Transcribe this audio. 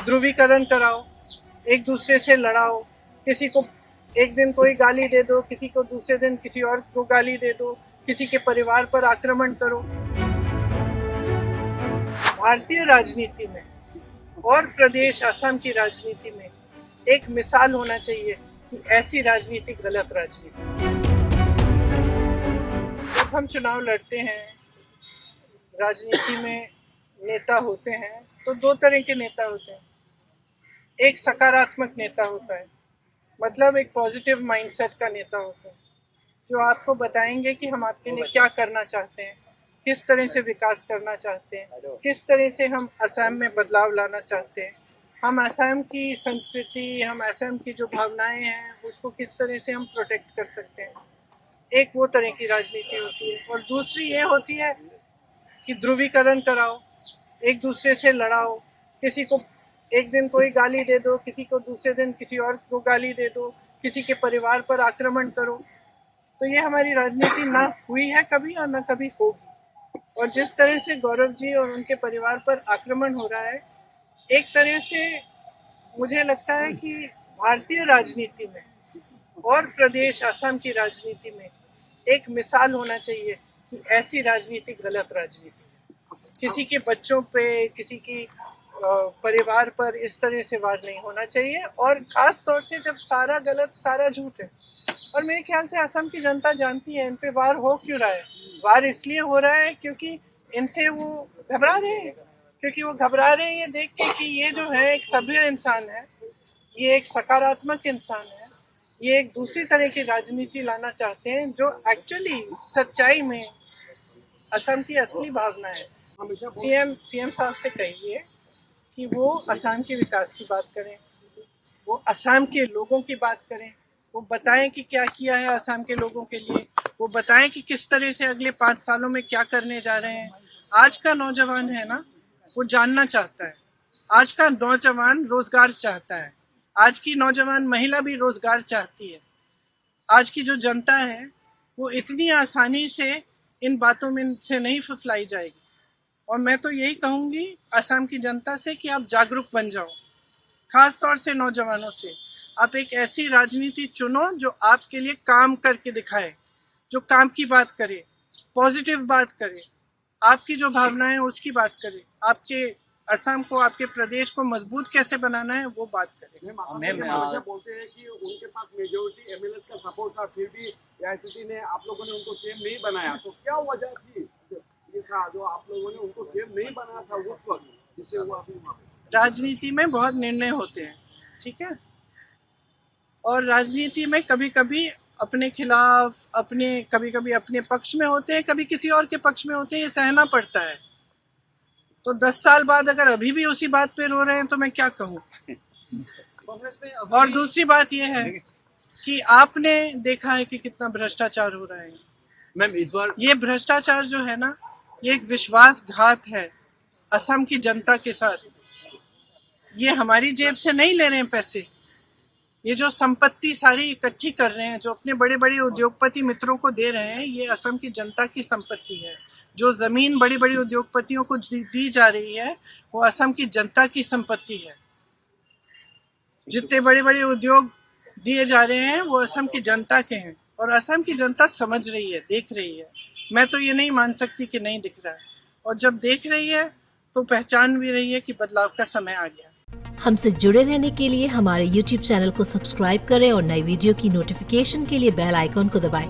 ध्रुवीकरण कराओ, एक दूसरे से लड़ाओ, किसी को एक दिन कोई गाली दे दो, किसी को दूसरे दिन किसी और को गाली दे दो, किसी के परिवार पर आक्रमण करो। भारतीय राजनीति में और प्रदेश असम की राजनीति में एक मिसाल होना चाहिए कि ऐसी राजनीति गलत राजनीति। जब हम चुनाव लड़ते हैं, राजनीति में नेता होते हैं तो दो तरह के नेता होते हैं। एक सकारात्मक नेता होता है, मतलब एक पॉजिटिव माइंडसेट का नेता होता है, जो आपको बताएंगे कि हम आपके लिए क्या करना चाहते हैं, किस तरह से विकास करना चाहते हैं, किस तरह से हम असम में बदलाव लाना चाहते हैं, हम असम की संस्कृति, हम असम की जो भावनाएं हैं उसको किस तरह से हम प्रोटेक्ट कर सकते हैं। एक वो तरह की राजनीति होती है। और दूसरी ये होती है कि ध्रुवीकरण कराओ, एक दूसरे से लड़ाओ, किसी को एक दिन कोई गाली दे दो, किसी को दूसरे दिन किसी और को गाली दे दो, किसी के परिवार पर आक्रमण करो। तो ये हमारी राजनीति ना हुई है कभी और ना कभी होगी। और जिस तरह से गौरव जी और उनके परिवार पर आक्रमण हो रहा है, एक तरह से मुझे लगता है कि भारतीय राजनीति में और प्रदेश असम की राजनीति में एक मिसाल होना चाहिए कि ऐसी राजनीति गलत राजनीति है। किसी के बच्चों पे, किसी की परिवार पर इस तरह से वार नहीं होना चाहिए, और खास तौर से जब सारा गलत, सारा झूठ है। और मेरे ख्याल से असम की जनता जानती है इन पे वार हो क्यों रहा है। वार इसलिए हो रहा है क्योंकि इनसे वो घबरा रहे हैं, क्योंकि वो घबरा रहे हैं ये देख के कि ये जो है एक सभ्य इंसान है, ये एक सकारात्मक इंसान है, ये एक दूसरी तरह की राजनीति लाना चाहते हैं जो एक्चुअली सच्चाई में असम की असली भावना है। सीएम साहब से कहिए कि वो असम के विकास की बात करें, वो असम के लोगों की बात करें, वो बताएं कि क्या किया है असम के लोगों के लिए, वो बताएं कि किस तरह से अगले 5 सालों में क्या करने जा रहे हैं। आज का नौजवान है ना, वो जानना चाहता है। आज का नौजवान रोजगार चाहता है। आज की नौजवान महिला भी रोजगार चाहती है। आज की जो जनता है वो इतनी आसानी से इन बातों में से नहीं फुसलाई जाएगी। और मैं तो यही कहूंगी असम की जनता से कि आप जागरूक बन जाओ, खास तौर से नौजवानों से। आप एक ऐसी राजनीति चुनो जो आपके लिए काम करके दिखाए, जो काम की बात करे, पॉजिटिव बात करे, आपकी जो भावनाएं उसकी बात करे, आपके असम को, आपके प्रदेश को मजबूत कैसे बनाना है वो बात करें। हमेशा बोलते हैं कि उनके पास मेजोरिटी एमएलए का सपोर्ट था, फिर भी एआईसीसी ने आप लोगों ने उनको सीएम नहीं बनाया। तो क्या वजह थी जो आप लोगों ने उनको सीएम नहीं बनाया था उस वक्त, जिससे वो अपनी राजनीति में बहुत निर्णय होते हैं, ठीक है, और राजनीति में कभी कभी अपने खिलाफ, कभी कभी अपने पक्ष में होते हैं, कभी किसी और के पक्ष में होते हैं, ये सहना पड़ता है। तो 10 साल बाद अगर अभी भी उसी बात पे रो रहे हैं तो मैं क्या कहूँ। और दूसरी बात यह है कि आपने देखा है कि कितना भ्रष्टाचार हो रहा है। मैम इस बार ये भ्रष्टाचार जो है ना, ये एक विश्वासघात है असम की जनता के साथ। ये हमारी जेब से नहीं ले रहे हैं पैसे, ये जो संपत्ति सारी इकट्ठी कर रहे हैं, जो अपने बड़े बड़े उद्योगपति मित्रों को दे रहे हैं, ये असम की जनता की संपत्ति है। जो जमीन बड़ी बड़ी उद्योगपतियों को दी जा रही है वो असम की जनता की संपत्ति है। जितने बड़े बड़े उद्योग दिए जा रहे हैं वो असम की जनता के हैं, और असम की जनता समझ रही है, देख रही है। मैं तो ये नहीं मान सकती कि नहीं दिख रहा है, और जब देख रही है तो पहचान भी रही है कि बदलाव का समय आ गया। हमसे जुड़े रहने के लिए हमारे YouTube चैनल को सब्सक्राइब करें और नई वीडियो की नोटिफिकेशन के लिए बेल आइकॉन को दबाएं।